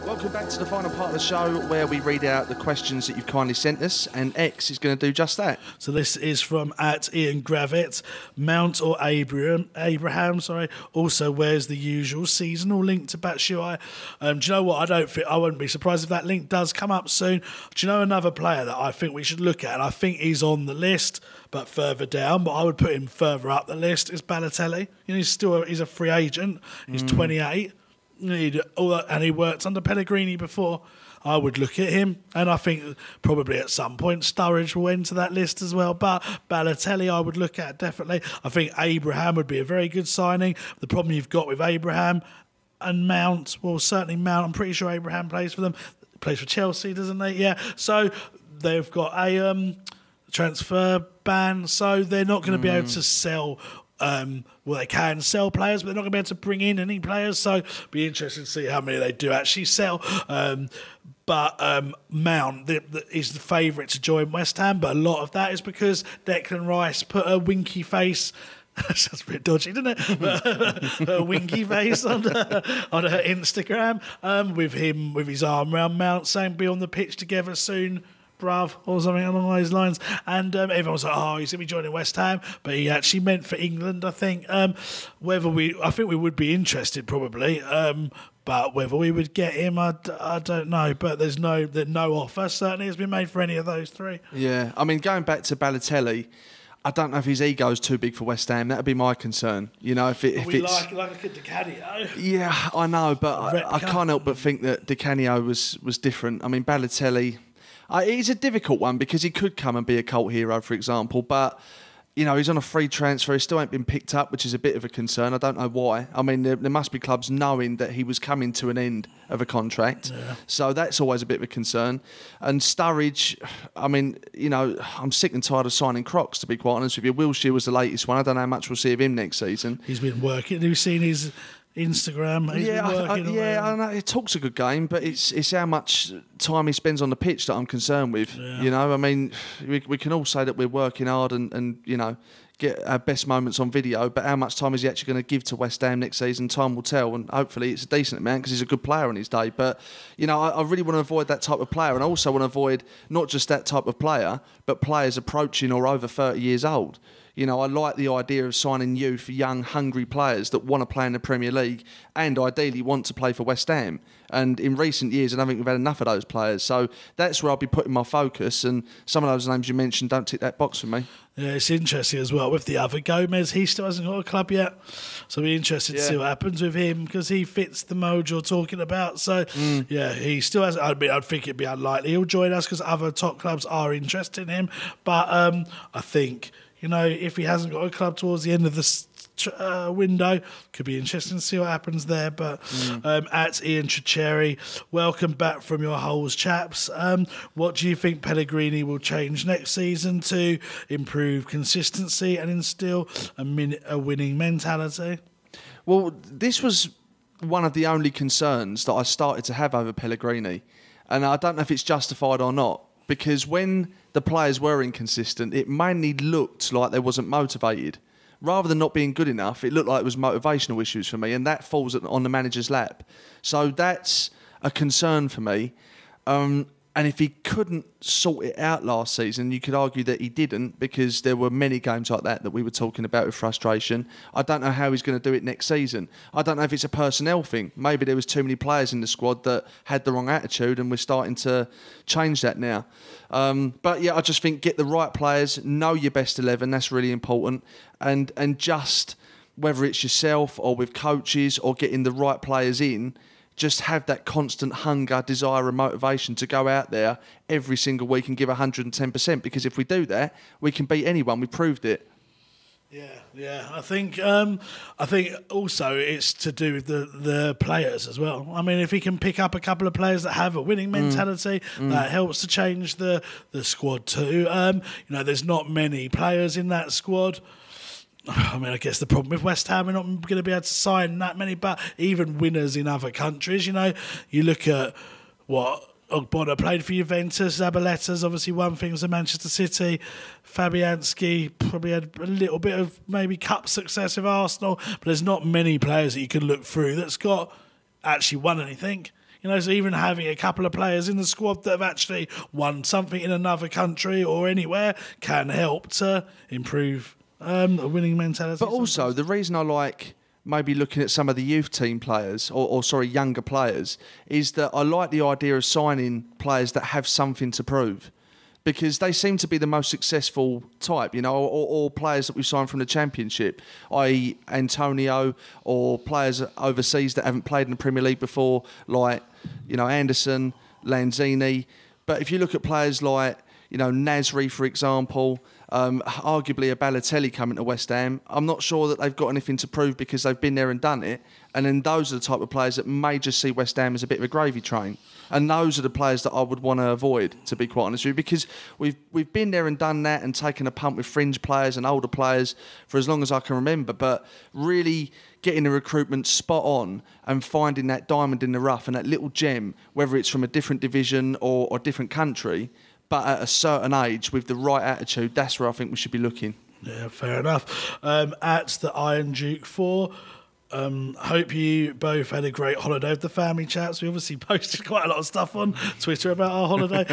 Welcome back to the final part of the show where we read out the questions that you've kindly sent us, and X is going to do just that. So this is from @Ian Gravett. Mount or Abraham, also wears the usual seasonal link to Batshuayi. Do you know what? I wouldn't be surprised if that link does come up soon. Do you know another player that I think we should look at? And I think he's on the list, but further down. But I would put him further up the list. Is Balotelli? You know, he's a free agent. He's 28. And he worked under Pellegrini before. I would look at him, and I think probably at some point Sturridge will enter that list as well. But Balotelli I would look at definitely. I think Abraham would be a very good signing. The problem you've got with Abraham and Mount, well, certainly Mount, I'm pretty sure Abraham plays for them. Plays for Chelsea, doesn't he? Yeah. So they've got a transfer ban, so they're not going to be able to sell. Well, they can sell players, but they're not going to be able to bring in any players. So it'll be interesting to see how many they do actually sell. But Mount is the favourite to join West Ham, but a lot of that is because Declan Rice put a winky face. Sounds a bit dodgy, doesn't it? But a winky face on her Instagram with his arm around Mount, saying be on the pitch together soon, bruv, or something along those lines. And everyone was like, oh, he's going to be joining West Ham, but he actually meant for England, I think. I think we would be interested probably, but whether we would get him, I don't know. But there's no offer certainly has been made for any of those three. Yeah, I mean, going back to Balotelli, I don't know if his ego's too big for West Ham. That would be my concern. You know, if it's like a Di Canio. Yeah, I know, but I can't help but think that Di Canio was different. I mean, Balotelli, he's a difficult one because he could come and be a cult hero, for example, but you know, he's on a free transfer. He still ain't been picked up, which is a bit of a concern. I don't know why. I mean, there must be clubs knowing that he was coming to an end of a contract. Yeah. So that's always a bit of a concern. And Sturridge, I mean, you know, I'm sick and tired of signing Crocs, to be quite honest with you. Wilshere was the latest one. I don't know how much we'll see of him next season. He's been working. Have you seen his Instagram? I know. It talks a good game, but it's how much time he spends on the pitch that I'm concerned with. Yeah. You know, I mean, we can all say that we're working hard and you know, get our best moments on video, but how much time is he actually going to give to West Ham next season? Time will tell, and hopefully it's a decent amount because he's a good player on his day. But, you know, I really want to avoid that type of player, and I also want to avoid not just that type of player, but players approaching or over 30 years old. You know, I like the idea of signing youth, young, hungry players that want to play in the Premier League and ideally want to play for West Ham. And in recent years, I don't think we've had enough of those players. So that's where I'll be putting my focus. And some of those names you mentioned don't tick that box for me. Yeah, it's interesting as well with the other Gomez. He still hasn't got a club yet. So it'll be interesting to see what happens with him because he fits the mold you're talking about. So, yeah, he still has. I think it'd be unlikely he'll join us because other top clubs are interested in him. But I think, you know, if he hasn't got a club towards the end of the window, could be interesting to see what happens there. But at Ian Tricheri, welcome back from your holes, chaps. What do you think Pellegrini will change next season to improve consistency and instill a winning mentality? Well, this was one of the only concerns that I started to have over Pellegrini, and I don't know if it's justified or not. Because when the players were inconsistent, it mainly looked like they wasn't motivated. Rather than not being good enough, it looked like it was motivational issues for me, and that falls on the manager's lap. So that's a concern for me. And if he couldn't sort it out last season, you could argue that he didn't because there were many games like that we were talking about with frustration. I don't know how he's going to do it next season. I don't know if it's a personnel thing. Maybe there was too many players in the squad that had the wrong attitude and we're starting to change that now. But yeah, I just think get the right players, know your best 11, that's really important. And just, whether it's yourself or with coaches or getting the right players in, just have that constant hunger, desire and motivation to go out there every single week and give 110%, because if we do that, we can beat anyone. We proved it. Yeah. I think also it's to do with the players as well. I mean, if he can pick up a couple of players that have a winning mentality, that helps to change the squad too. You know, there's not many players in that squad. I mean, I guess the problem with West Ham, we're not going to be able to sign that many, but even winners in other countries, you know, you look at what Ogbonna played for Juventus, Zabaleta's obviously won things at Manchester City, Fabianski probably had a little bit of maybe cup success with Arsenal, but there's not many players that you can look through that's got actually won anything. So even having a couple of players in the squad that have actually won something in another country or anywhere can help to improve a winning mentality. But also, the reason I like maybe looking at some of the youth team players, or younger players, is that I like the idea of signing players that have something to prove. Because they seem to be the most successful type, or players that we signed from the Championship, i.e. Antonio, or players overseas that haven't played in the Premier League before, like, Anderson, Lanzini. But if you look at players like, Nasri, for example, arguably a Balotelli coming to West Ham, I'm not sure that they've got anything to prove because they've been there and done it. And then those are the type of players that may just see West Ham as a bit of a gravy train. And those are the players that I would want to avoid, to be quite honest with you, because we've been there and done that and taken a punt with fringe players and older players for as long as I can remember. But really getting the recruitment spot on and finding that diamond in the rough and that little gem, whether it's from a different division or a different country, but at a certain age with the right attitude, that's where I think we should be looking. Yeah, fair enough. At the Iron Duke 4, hope you both had a great holiday with the family chats. We obviously posted quite a lot of stuff on Twitter about our holiday.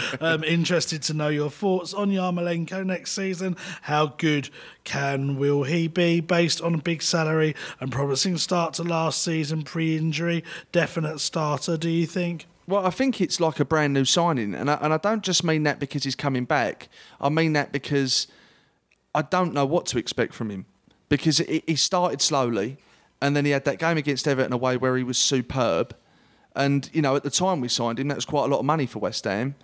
Interested to know your thoughts on Yarmolenko next season. How good will he be based on a big salary and promising start to last season pre-injury? Definite starter, do you think? Well, I think it's like a brand new signing. And I don't just mean that because he's coming back. I mean that because I don't know what to expect from him. Because he started slowly. And then he had that game against Everton away where he was superb. And, at the time we signed him, that was quite a lot of money for West Ham.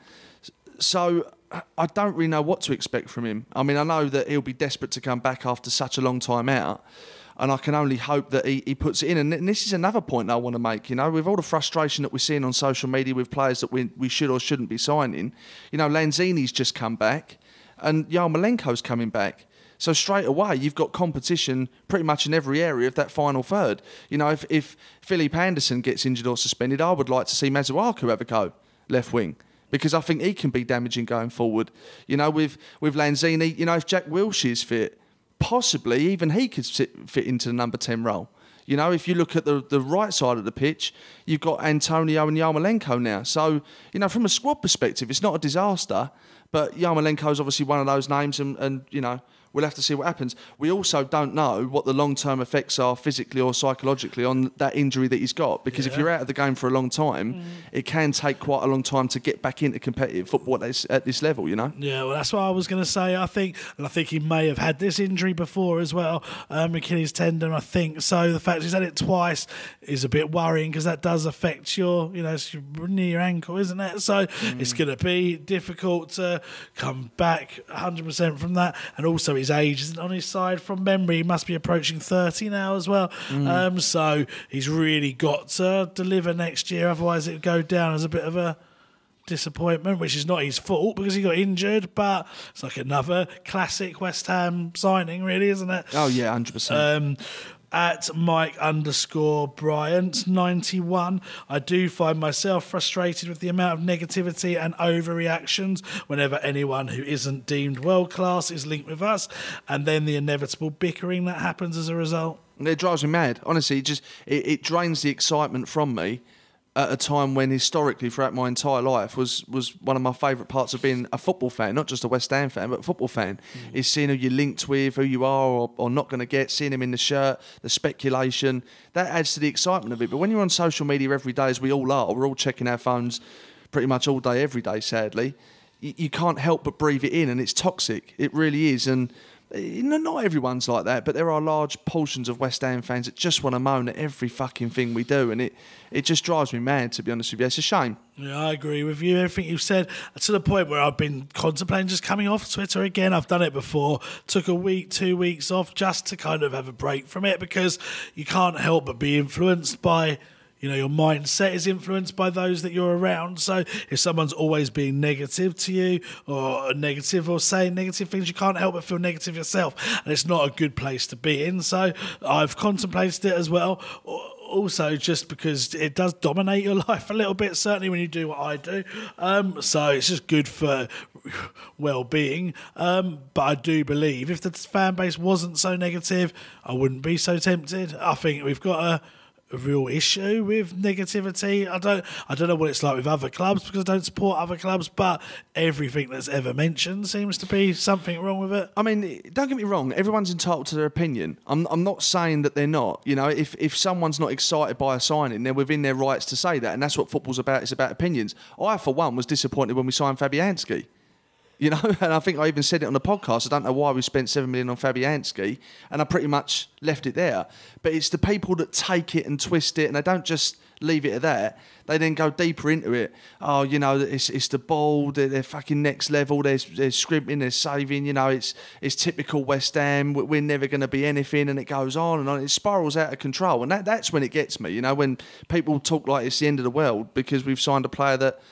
So I don't really know what to expect from him. I mean, I know that he'll be desperate to come back after such a long time out. And I can only hope that he puts it in. And this is another point that I want to make, with all the frustration that we're seeing on social media with players that we should or shouldn't be signing. Lanzini's just come back and Yarmolenko's coming back. So straight away, you've got competition pretty much in every area of that final third. If Philippe Anderson gets injured or suspended, I would like to see Masuaku have a go left wing because I think he can be damaging going forward. With Lanzini, if Jack Wilshere's fit, possibly even he could fit into the number 10 role. If you look at the right side of the pitch, you've got Antonio and Yarmolenko now. So, from a squad perspective, it's not a disaster, but Yarmolenko is obviously one of those names and we'll have to see what happens. We also don't know what the long-term effects are physically or psychologically on that injury that he's got. Because if you're out of the game for a long time, it can take quite a long time to get back into competitive football at this level, Yeah, well, that's what I was going to say, I think. And I think he may have had this injury before as well, Achilles tendon, I think. So the fact he's had it twice is a bit worrying because that does affect your, it's your knee, your ankle, isn't it? So it's going to be difficult to come back 100% from that. And also his age isn't on his side from memory. He must be approaching 30 now as well. So he's really got to deliver next year. Otherwise, it would go down as a bit of a disappointment, which is not his fault because he got injured. But it's like another classic West Ham signing, really, isn't it? Oh, yeah, 100%. At Mike_Bryant 91, I do find myself frustrated with the amount of negativity and overreactions whenever anyone who isn't deemed world class is linked with us, and then the inevitable bickering that happens as a result. It drives me mad. Honestly, it drains the excitement from me at a time when historically throughout my entire life was one of my favourite parts of being a football fan, not just a West Ham fan, but a football fan, is seeing who you're linked with, who you are or not going to get, seeing him in the shirt, the speculation. That adds to the excitement of it. But when you're on social media every day, as we all are, we're all checking our phones pretty much all day, every day, sadly, you can't help but breathe it in, and it's toxic. It really is. And not everyone's like that, but there are large portions of West Ham fans that just want to moan at every fucking thing we do, and it just drives me mad, to be honest with you. It's a shame. Yeah, I agree with you. Everything you've said, to the point where I've been contemplating just coming off Twitter again. I've done it before. Took a week, 2 weeks off just to kind of have a break from it because you can't help but be influenced by... your mindset is influenced by those that you're around. So if someone's always being negative to you or saying negative things, you can't help but feel negative yourself. And it's not a good place to be in. So I've contemplated it as well. Also, just because it does dominate your life a little bit, certainly when you do what I do. So it's just good for well-being. But I do believe if the fan base wasn't so negative, I wouldn't be so tempted. I think we've got a real issue with negativity. I don't know what it's like with other clubs because I don't support other clubs, but everything that's ever mentioned seems to be something wrong with it. I mean, don't get me wrong. Everyone's entitled to their opinion. I'm not saying that they're not. You know, if someone's not excited by a signing, they're within their rights to say that, and that's what football's about. It's about opinions. I, for one, was disappointed when we signed Fabianski. You know, and I think I even said it on the podcast. I don't know why we spent $7 million on Fabianski, and I pretty much left it there. But it's the people that take it and twist it, and they don't just leave it at that. They then go deeper into it. Oh, you know, it's the ball. They're fucking next level. They're scrimping. They're saving. You know, it's typical West Ham. We're never going to be anything, and it goes on and on. It spirals out of control, and that's when it gets me. You know, when people talk like it's the end of the world because we've signed a player that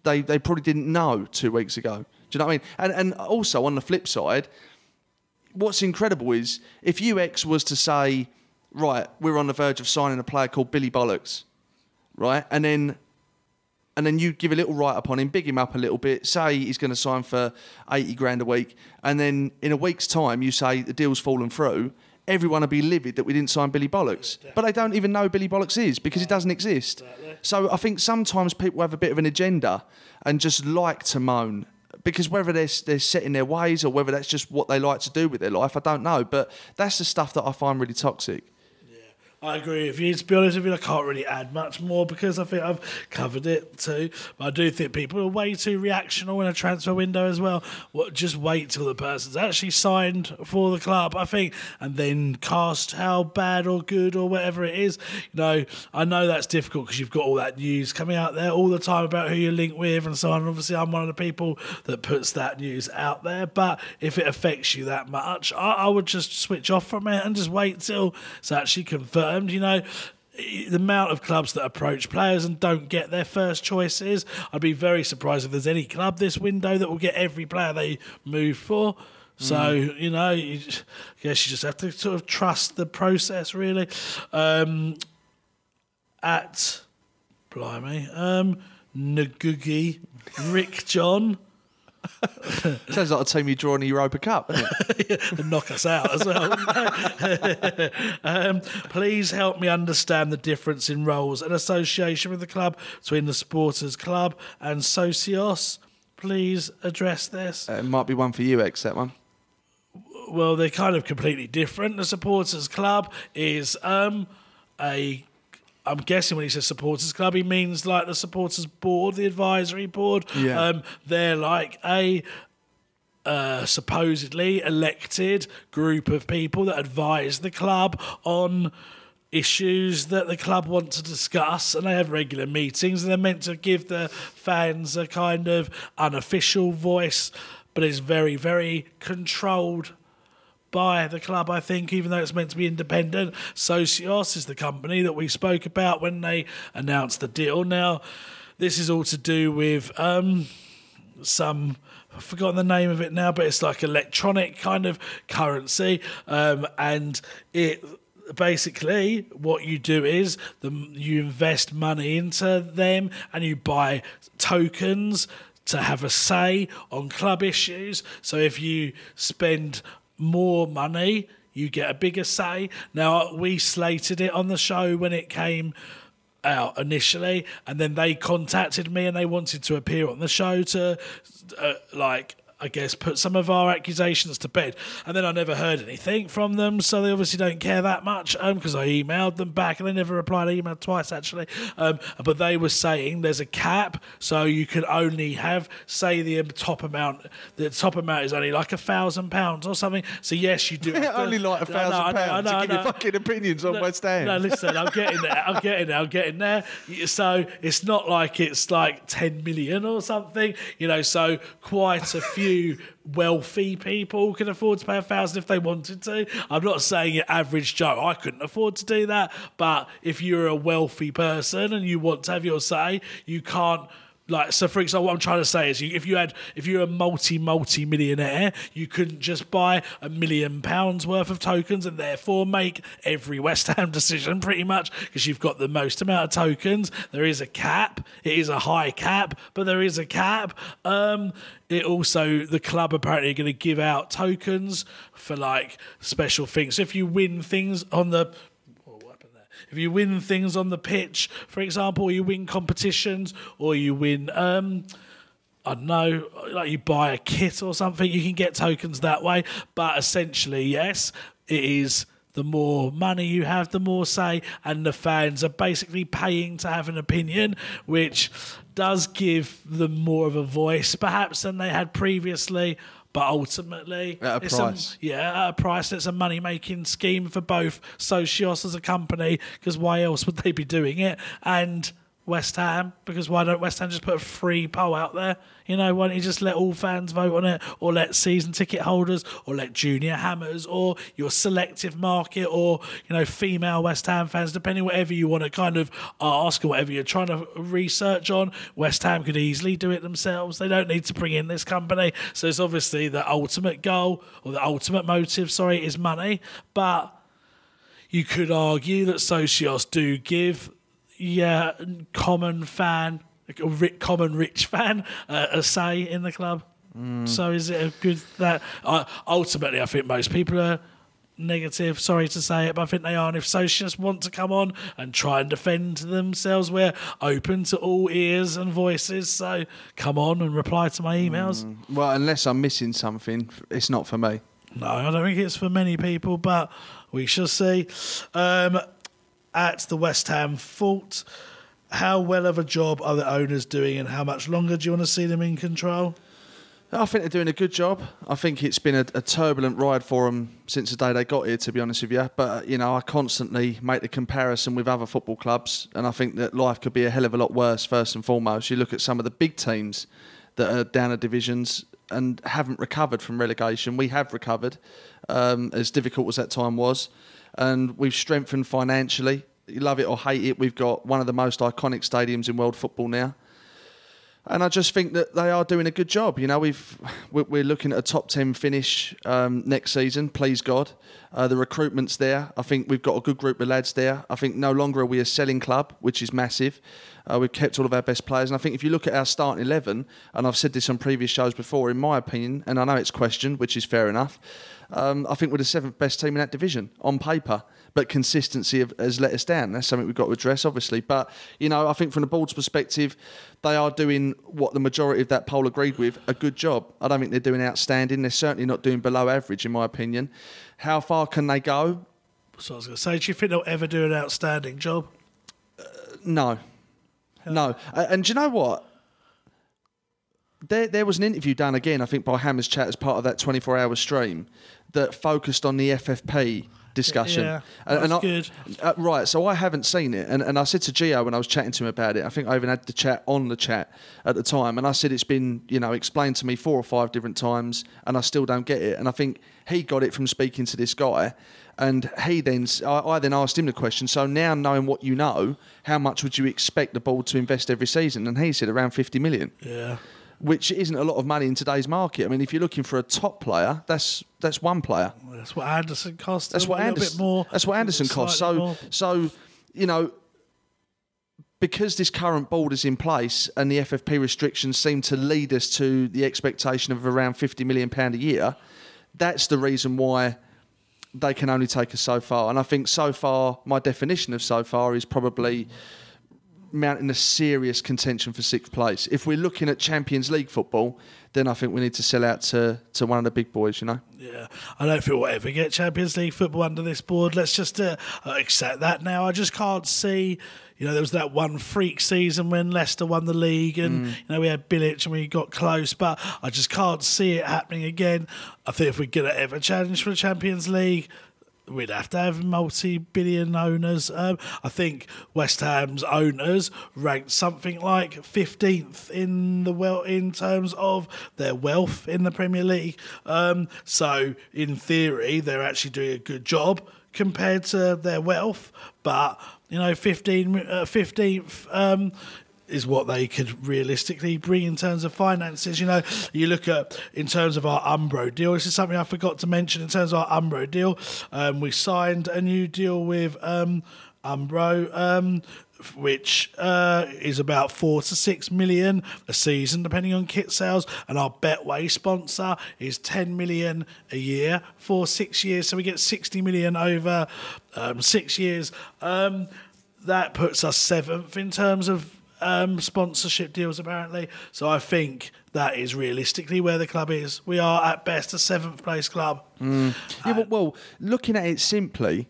they probably didn't know 2 weeks ago. Do you know what I mean? And also, on the flip side, what's incredible is if UX was to say, right, we're on the verge of signing a player called Billy Bollocks, right? And then you give a little write-up on him, big him up a little bit, say he's going to sign for 80 grand a week, and then in a week's time you say the deal's fallen through, everyone will be livid that we didn't sign Billy Bollocks. But they don't even know who Billy Bollocks is because it doesn't exist. So I think sometimes people have a bit of an agenda and just like to moan. Because whether they're set in their ways or whether that's just what they like to do with their life, I don't know. But that's the stuff that I find really toxic. I agree with you. To be honest with you, I can't really add much more because I think I've covered it too. But I do think people are way too reactional in a transfer window as well. Just wait till the person's actually signed for the club, I think, and then cast how bad or good or whatever it is. You know, I know that's difficult because you've got all that news coming out there all the time about who you're linked with and so on. Obviously, I'm one of the people that puts that news out there. But if it affects you that much, I would just switch off from it and just wait till it's actually confirmed. You know, the amount of clubs that approach players and don't get their first choices, I'd be very surprised if there's any club this window that will get every player they move for. So, you know, I guess you just have to sort of trust the process, really. Ngugi, Rick John. Sounds like a team you draw in the Europa Cup, doesn't it? And knock us out as well. Please help me understand the difference in roles and association with the club between the supporters club and Socios. Please address this. It might be one for UX, that one. Well, they're kind of completely different. The supporters club is I'm guessing when he says supporters club, he means like the supporters board, the advisory board. Yeah. They're like a supposedly elected group of people that advise the club on issues that the club want to discuss, and they have regular meetings, and they're meant to give the fans a kind of unofficial voice, but it's very, very controlled by the club, I think, even though it's meant to be independent. Socios is the company that we spoke about when they announced the deal. Now, this is all to do with I've forgotten the name of it now, but it's like electronic kind of currency, and it basically what you do is you invest money into them and you buy tokens to have a say on club issues. So if you spend more money, you get a bigger say. Now, we slated it on the show when it came out initially, and then they contacted me and they wanted to appear on the show to I guess put some of our accusations to bed, and then I never heard anything from them, so they obviously don't care that much, because I emailed them back and they never replied. I emailed twice actually, but they were saying there's a cap, so you can only have, say, the top amount is only like £1,000 or something, so yes, you do have to, only like £1,000 to give your fucking opinions on West Ham. No, listen, I'm getting there. So it's not like it's like 10 million or something, you know, so quite a few wealthy people can afford to pay £1,000 if they wanted to. I'm not saying your average Joe, I couldn't afford to do that, but if you're a wealthy person and you want to have your say, you can't. Like, so for example, what I'm trying to say is if you're a multi-millionaire, you couldn't just buy £1 million worth of tokens and therefore make every West Ham decision pretty much because you've got the most amount of tokens. There is a cap. It is a high cap, but there is a cap. It also, the club apparently are going to give out tokens for like special things. So if you win things on the... If you win things on the pitch, for example, or you win competitions, or you win, I don't know, like you buy a kit or something, you can get tokens that way. But essentially, yes, it is the more money you have, the more say, and the fans are basically paying to have an opinion, which does give them more of a voice, perhaps, than they had previously. But ultimately, at a price. At a price, it's a money-making scheme for both Socios as a company, because why else would they be doing it? And West Ham, because why don't West Ham just put a free poll out there? You know, why don't you just let all fans vote on it, or let season ticket holders, or let junior hammers, or your selective market, or, you know, female West Ham fans, depending whatever you want to kind of ask or whatever you're trying to research on. West Ham could easily do it themselves. They don't need to bring in this company. So it's obviously the ultimate goal, or the ultimate motive, is money. But you could argue that Socios do give common rich fan a say in the club. So is it a good that ultimately I think most people are negative, sorry to say it, but I think they are. And if Socios want to come on and try and defend themselves, we're open to all ears and voices, so come on and reply to my emails. Well, unless I'm missing something, it's not for me. No, I don't think it's for many people, but we shall see. At the West Ham fault, how well of a job are the owners doing, and how much longer do you want to see them in control? I think they're doing a good job. I think it's been a turbulent ride for them since the day they got here, to be honest with you. But, you know, I constantly make the comparison with other football clubs, and I think that life could be a hell of a lot worse, first and foremost. You look at some of the big teams that are down the divisions and haven't recovered from relegation. We have recovered, as difficult as that time was. And we've strengthened financially. You love it or hate it, we've got one of the most iconic stadiums in world football now. And I just think that they are doing a good job. You know, we're looking at a top 10 finish next season, please God. The recruitment's there. I think we've got a good group of lads there. I think no longer are we a selling club, which is massive. We've kept all of our best players. And I think if you look at our starting 11, and I've said this on previous shows before, in my opinion, and I know it's questioned, which is fair enough, I think we're the 7th best team in that division on paper. But consistency has let us down. That's something we've got to address, obviously. But, you know, I think from the board's perspective, they are doing what the majority of that poll agreed with, a good job. I don't think they're doing outstanding. They're certainly not doing below average, in my opinion. How far can they go? So I was going to say, do you think they'll ever do an outstanding job? No. No. And do you know what? There was an interview done again, I think, by Hammers Chat as part of that 24-hour stream that focused on the FFP discussion. Yeah, that's good. Right, so I haven't seen it. And I said to Gio when I was chatting to him about it, I think I even had the chat on the chat at the time, and I said it's been, you know, explained to me 4 or 5 different times, and I still don't get it. And I think he got it from speaking to this guy, and I then asked him the question, so now knowing what you know, how much would you expect the board to invest every season? And he said around 50 million. Yeah. Which isn't a lot of money in today's market. I mean, if you're looking for a top player, that's one player. Well, that's what Anderson cost. That's what Anderson cost. So, you know, because this current board is in place and the FFP restrictions seem to lead us to the expectation of around £50 million a year, that's the reason why they can only take us so far. And I think so far, my definition of so far is probably mounting a serious contention for 6th place. If we're looking at Champions League football, then I think we need to sell out to one of the big boys, you know? Yeah, I don't think we'll ever get Champions League football under this board. Let's just accept that now. I just can't see, you know, there was that one freak season when Leicester won the league and, you know, we had Bilic and we got close, but I just can't see it happening again. I think if we're going to ever challenge for the Champions League, we'd have to have multi-billion owners. I think West Ham's owners ranked something like 15th in terms of their wealth in the Premier League. So in theory, they're actually doing a good job compared to their wealth. But you know, 15th. Is what they could realistically bring in terms of finances. You know, you look at in terms of our Umbro deal. This is something I forgot to mention in terms of our Umbro deal. We signed a new deal with Umbro which is about 4 to 6 million a season, depending on kit sales. And our Betway sponsor is 10 million a year for 6 years. So we get 60 million over 6 years. That puts us 7th in terms of sponsorship deals, apparently. So I think that is realistically where the club is. We are at best a 7th place club. Yeah, well, looking at it simply,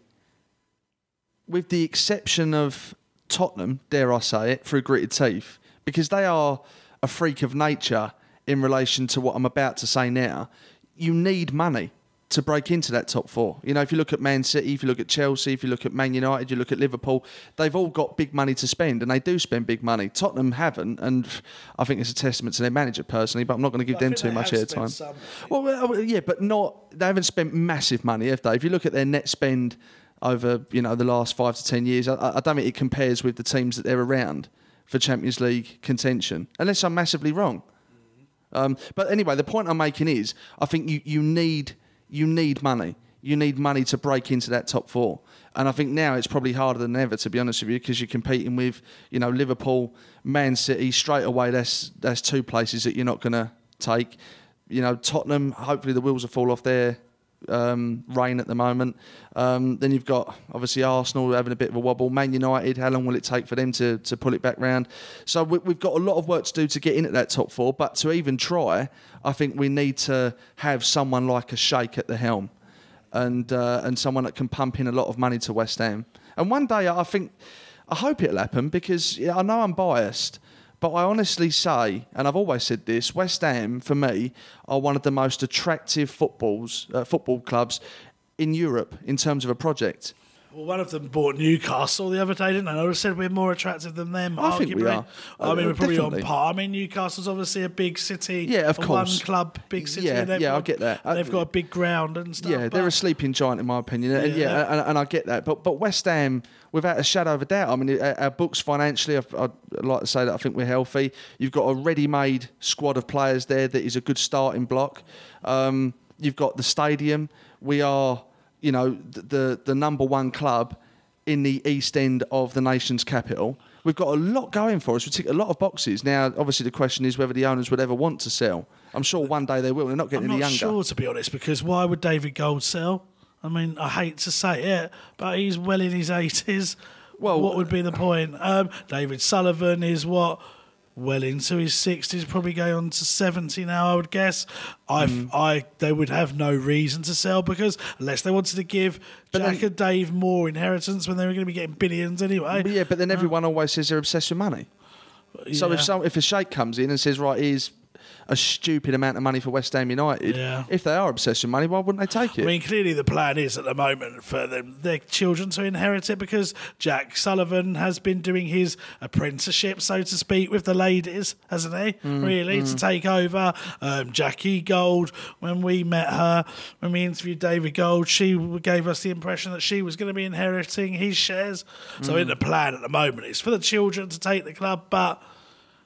with the exception of Tottenham, dare I say it, through gritted teeth, because they are a freak of nature in relation to what I'm about to say now, you need money to break into that top 4. You know, if you look at Man City, if you look at Chelsea, if you look at Man United, you look at Liverpool, they've all got big money to spend, and they do spend big money. Tottenham haven't, and I think it's a testament to their manager personally, but I'm not going to give them too much airtime. Well, yeah, but they haven't spent massive money, have they? If you look at their net spend over, the last 5 to 10 years, I don't think it compares with the teams that they're around for Champions League contention, unless I'm massively wrong. But anyway, the point I'm making is, I think you need money. You need money to break into that top 4. And I think now it's probably harder than ever, to be honest with you, because you're competing with, Liverpool, Man City. Straight away, that's 2 places that you're not going to take. Tottenham, hopefully the wheels will fall off their reign at the moment. Then you've got, obviously, Arsenal having a bit of a wobble. Man United, how long will it take for them to pull it back round? So we've got a lot of work to do to get in at that top 4. But to even try, I think we need to have someone like a Sheikh at the helm, and someone that can pump in a lot of money to West Ham. And one day, I hope it'll happen, because I know I'm biased, but I honestly say, and I've always said this, West Ham, for me, are one of the most attractive football clubs in Europe in terms of a project. Well, one of them bought Newcastle the other day, didn't they? I would have said we're more attractive than them. I think we are. I mean, we're probably definitely on par. I mean, Newcastle's obviously a big city. Yeah, of course. One club, big city. Yeah, I get that. They've got a big ground and stuff. Yeah, they're a sleeping giant, in my opinion. And I get that. But West Ham, without a shadow of a doubt, I mean, our books financially, I'd like to say that I think we're healthy. You've got a ready-made squad of players there that is a good starting block. You've got the stadium. We are, the number 1 club in the east end of the nation's capital. We've got a lot going for us. We tick a lot of boxes. Now, obviously, the question is whether the owners would ever want to sell. I'm sure one day they will. They're not getting any younger. I'm not sure, to be honest, because why would David Gold sell? I mean, I hate to say it, but he's well in his 80s. Well, what would be the point? David Sullivan is well into his 60s, probably going on to 70 now, I would guess. They would have no reason to sell, because unless they wanted to give Jack and Dave more inheritance when they were going to be getting billions anyway. Yeah, but then everyone always says they're obsessed with money. Yeah. So if a sheikh comes in and says, right, here's a stupid amount of money for West Ham United, if they are obsessed with money, why wouldn't they take it? I mean, clearly the plan is at the moment for their children to inherit it, because Jack Sullivan has been doing his apprenticeship, so to speak, with the ladies, hasn't he? To take over. Jackie Gold, when we met her, when we interviewed David Gold, she gave us the impression that she was going to be inheriting his shares. So in the plan at the moment, it's for the children to take the club, but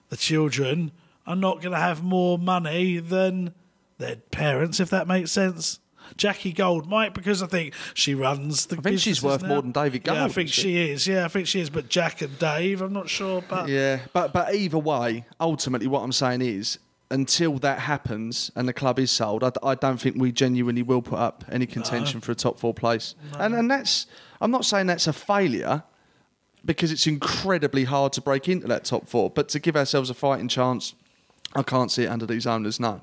the children are not going to have more money than their parents, if that makes sense. Jackie Gold might, because I think she runs the business. I think she's worth more than David Gold. Yeah, I think she is. Yeah, I think she is. But Jack and Dave, I'm not sure. But yeah, but either way, ultimately what I'm saying is, until that happens and the club is sold, I don't think we genuinely will put up any contention for a top 4 place. No. And that's, I'm not saying that's a failure, because it's incredibly hard to break into that top 4. But to give ourselves a fighting chance, I can't see it under these owners, no.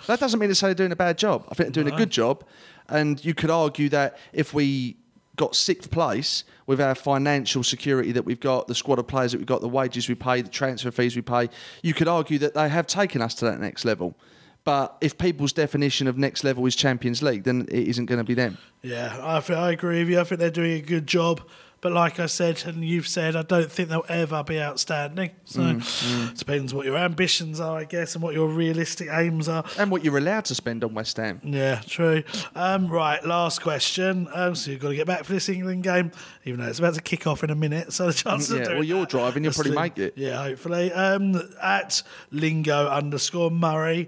That doesn't mean to say they're doing a bad job. I think they're doing a good job. And you could argue that if we got 6th place with our financial security that we've got, the squad of players that we've got, the wages we pay, the transfer fees we pay, you could argue that they have taken us to that next level. But if people's definition of next level is Champions League, then it isn't going to be them. Yeah, I agree with you. I think they're doing a good job. But like I said, and you've said, I don't think they'll ever be outstanding. So it depends what your ambitions are, I guess, and what your realistic aims are. And what you're allowed to spend on West Ham. Yeah, true. Right, last question. So you've got to get back for this England game, even though it's about to kick off in a minute. So the chances of doing well, you're driving, you'll probably make it. Yeah, hopefully. At Lingo_Murray,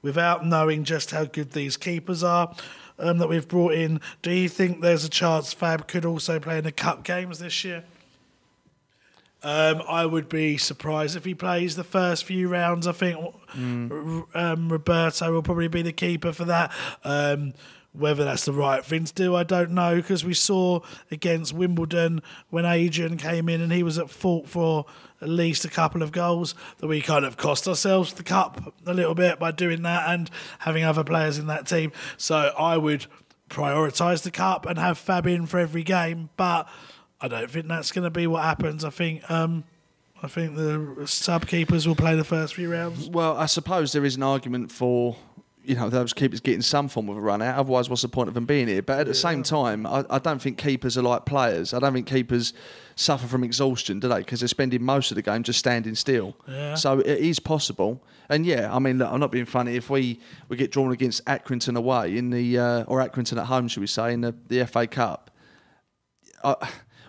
without knowing just how good these keepers are, that we've brought in, do you think there's a chance Fab could also play in the cup games this year? I would be surprised if he plays the first few rounds. I think Roberto will probably be the keeper for that. Whether that's the right thing to do, I don't know, because we saw against Wimbledon when Adrian came in and he was at fault for at least a couple of goals, that we kind of cost ourselves the cup a little bit by doing that and having other players in that team. So I would prioritise the cup and have Fab in for every game, but I don't think that's going to be what happens. I think the sub keepers will play the first few rounds. Well, I suppose there is an argument for, those keepers getting some form of a run out. Otherwise, what's the point of them being here? But at the same time, I don't think keepers are like players. I don't think keepers suffer from exhaustion, do they? Because they're spending most of the game just standing still. Yeah. So it is possible. And yeah, I mean, look, I'm not being funny. If we get drawn against Accrington away in the or Accrington at home, should we say, in the FA Cup,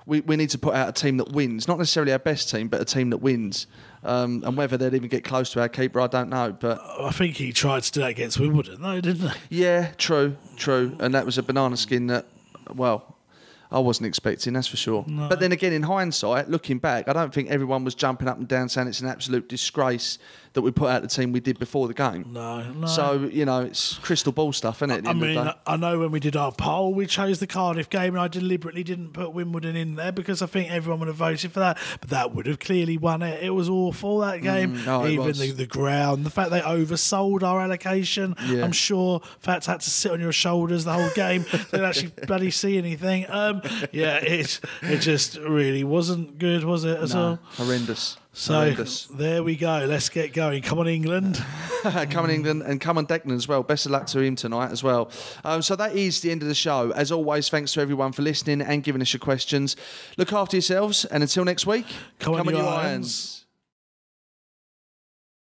we need to put out a team that wins. Not necessarily our best team, but a team that wins. And whether they'd even get close to our keeper, I don't know. But I think he tried to do that against Wimbledon, though, didn't he? Yeah, true. And that was a banana skin that, well, I wasn't expecting, that's for sure. No. But then again, in hindsight, looking back, I don't think everyone was jumping up and down saying it's an absolute disgrace that we put out the team we did before the game. No. So, it's crystal ball stuff, isn't it? I mean, I know when we did our poll, we chose the Cardiff game, and I deliberately didn't put Wimbledon in there because I think everyone would have voted for that. But that would have clearly won it. It was awful, that game. Even the ground, the fact they oversold our allocation. Yeah. I'm sure Fats had to sit on your shoulders the whole game. They didn't actually bloody see anything. It just really wasn't good, was it? Horrendous. So there we go. Let's get going. Come on, England. Come on, England, and come on, Declan as well. Best of luck to him tonight as well. So that is the end of the show. As always, thanks to everyone for listening and giving us your questions. Look after yourselves, and until next week, come on, you irons.